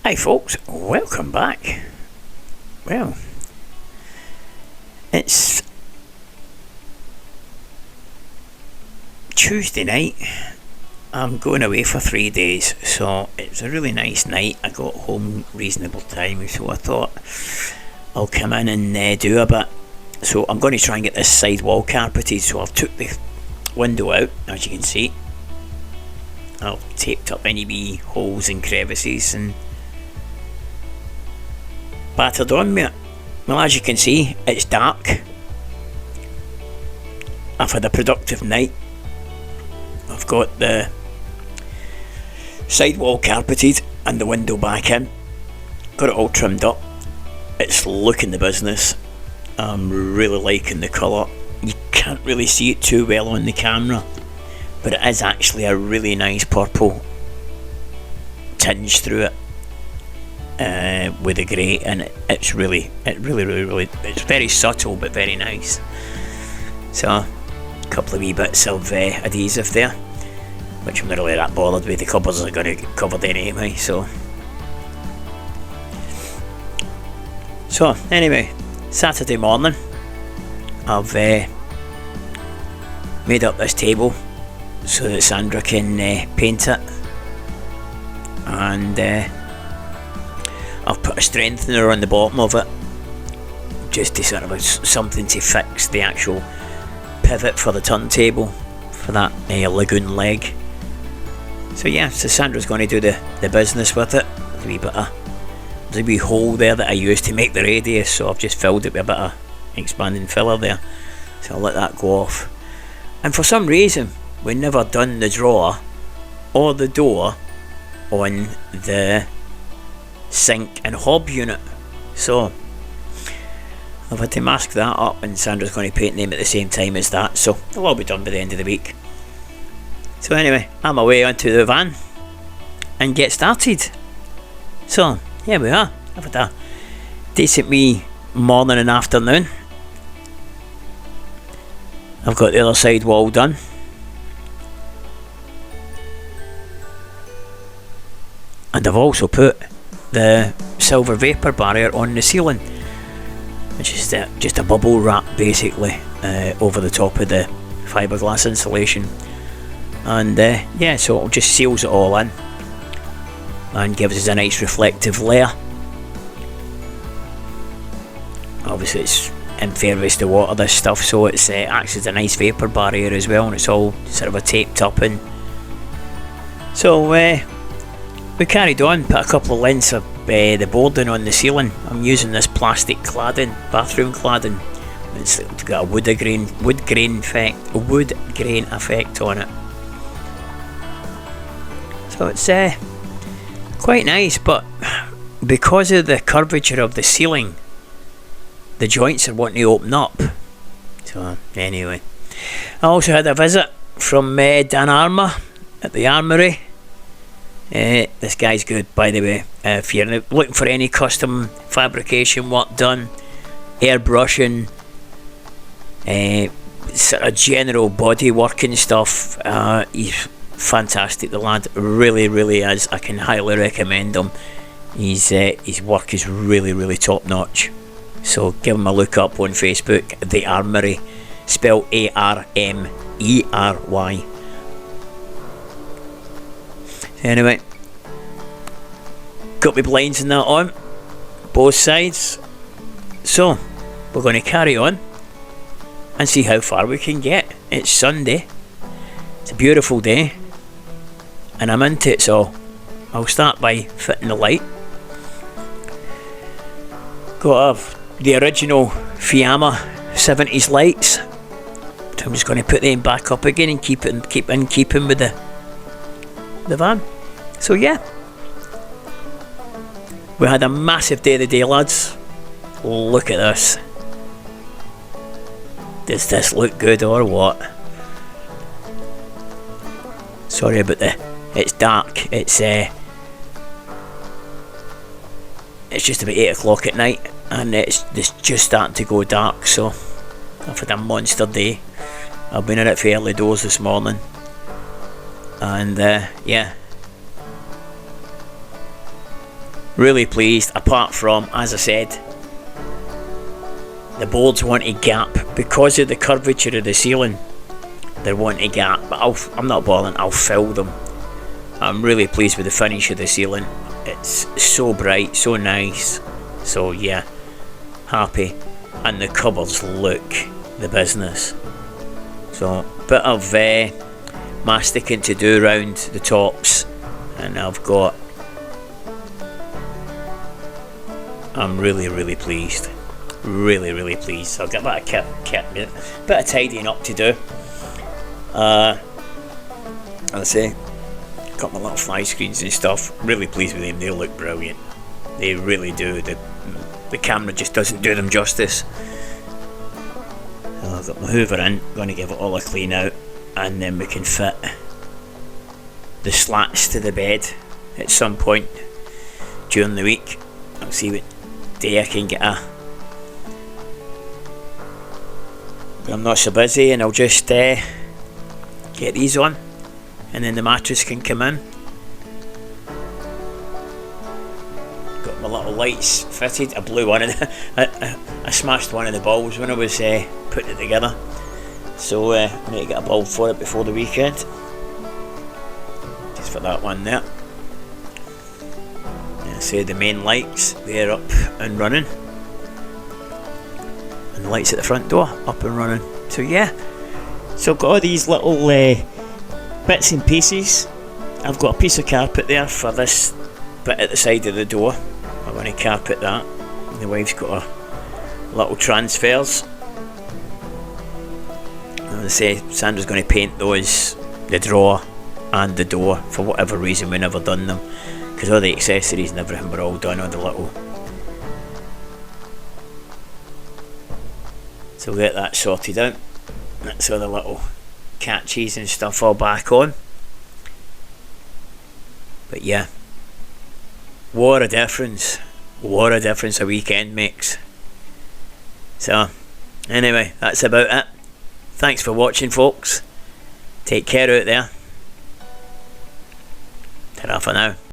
Hi folks, welcome back. Well, it's Tuesday night. I'm going away for 3 days, so it's a really nice night. I got home reasonable time, so I thought I'll come in and do a bit. So I'm going to try and get this side wall carpeted, so I've took the window out, as you can see. I've taped up any wee holes and crevices and battered on me. Well, as you can see, it's dark. I've had a productive night. I've got the sidewall carpeted and the window back in. Got it all trimmed up. It's looking the business. I'm really liking the colour. You can't really see it too well on the camera, but it is actually a really nice purple tinge through it. With a grey, and it's really, it's very subtle but very nice. So a couple of wee bits of adhesive there, which I'm not really that bothered with. The cupboards are going to get covered anyway. So anyway, Saturday morning, I've made up this table so that Sandra can paint it, and I've put a strengthener on the bottom of it, just to sort of something to fix the actual pivot for the turntable, for that lagoon leg. So yeah, so Sandra's going to do the business with it. There's a wee hole there that I used to make the radius, so I've just filled it with a bit of expanding filler there. So I'll let that go off. And for some reason, we never done the drawer or the door on the sink and hob unit, so I've had to mask that up, and Sandra's going to paint them at the same time as that, so they'll all be done by the end of the week. So anyway, I'm away onto the van and get started. So here we are. I've had a decent wee morning and afternoon. I've got the other side wall done. And I've also put the silver vapour barrier on the ceiling, which is just a bubble wrap basically over the top of the fiberglass insulation, and yeah, so it just seals it all in and gives us a nice reflective layer. Obviously it's impervious to water, this stuff, so it's acts as a nice vapour barrier as well, and it's all sort of taped up. And so we carried on, put a couple of lengths of the boarding on the ceiling. I'm using this plastic cladding, bathroom cladding. It's got a wood grain effect on it. So it's quite nice, but because of the curvature of the ceiling, the joints are wanting to open up. So anyway, I also had a visit from Dan Armour at the Armoury. This guy's good, by the way. If you're looking for any custom fabrication work done, airbrushing, sort of general body work and stuff, he's fantastic. The lad really is. I can highly recommend him. His work is really top notch. So give him a look up on Facebook. The Armoury, spelled Armery. Anyway, got my blinds and that on both sides, so we're going to carry on and see how far we can get. It's Sunday, it's a beautiful day, and I'm into it, so I'll start by fitting the light. Got the original Fiamma 70s lights, so I'm just going to put them back up again and keep in keeping with the van. So yeah, we had a massive day of the day, lads. Look at this. Does this look good or what? Sorry about it's dark. It's just about 8 o'clock at night, and it's just starting to go dark, so I've had a monster day. I've been in it for early doors this morning, and yeah, Really pleased, apart from, as I said, the boards want a gap because of the curvature of the ceiling. They want a gap, but I'm not bothering, I'll fill them. I'm really pleased with the finish of the ceiling. It's so bright, so nice. So yeah, happy. And the cupboards look the business. So bit of masticing to do around the tops, and I'm really pleased. Really pleased. So I've got a bit of tidying up to do. As I say, got my little fly screens and stuff. Really pleased with them. They look brilliant. They really do. The camera just doesn't do them justice. So I've got my hoover in. Going to give it all a clean out, and then we can fit the slats to the bed at some point during the week. I'll see what day I can get but I'm not so busy, and I'll just get these on, and then the mattress can come in. Got my little lights fitted. I blew one of I smashed one of the bulbs when I was putting it together, so I need to get a bulb for it before the weekend, just for that one there. And say the main lights, they're up and running, and the lights at the front door up and running. So yeah, so I've got all these little bits and pieces. I've got a piece of carpet there for this bit at the side of the door. I'm going to carpet that. And the wife's got her little transfers. As I say, Sandra's going to paint those, the drawer and the door. For whatever reason, we never done them, because all the accessories and everything were all done on the little. So we'll get that sorted out. That's all the little catches and stuff all back on. But yeah, what a difference a weekend makes. So anyway, that's about it. Thanks for watching, folks. Take care out there. Ta-ra for now.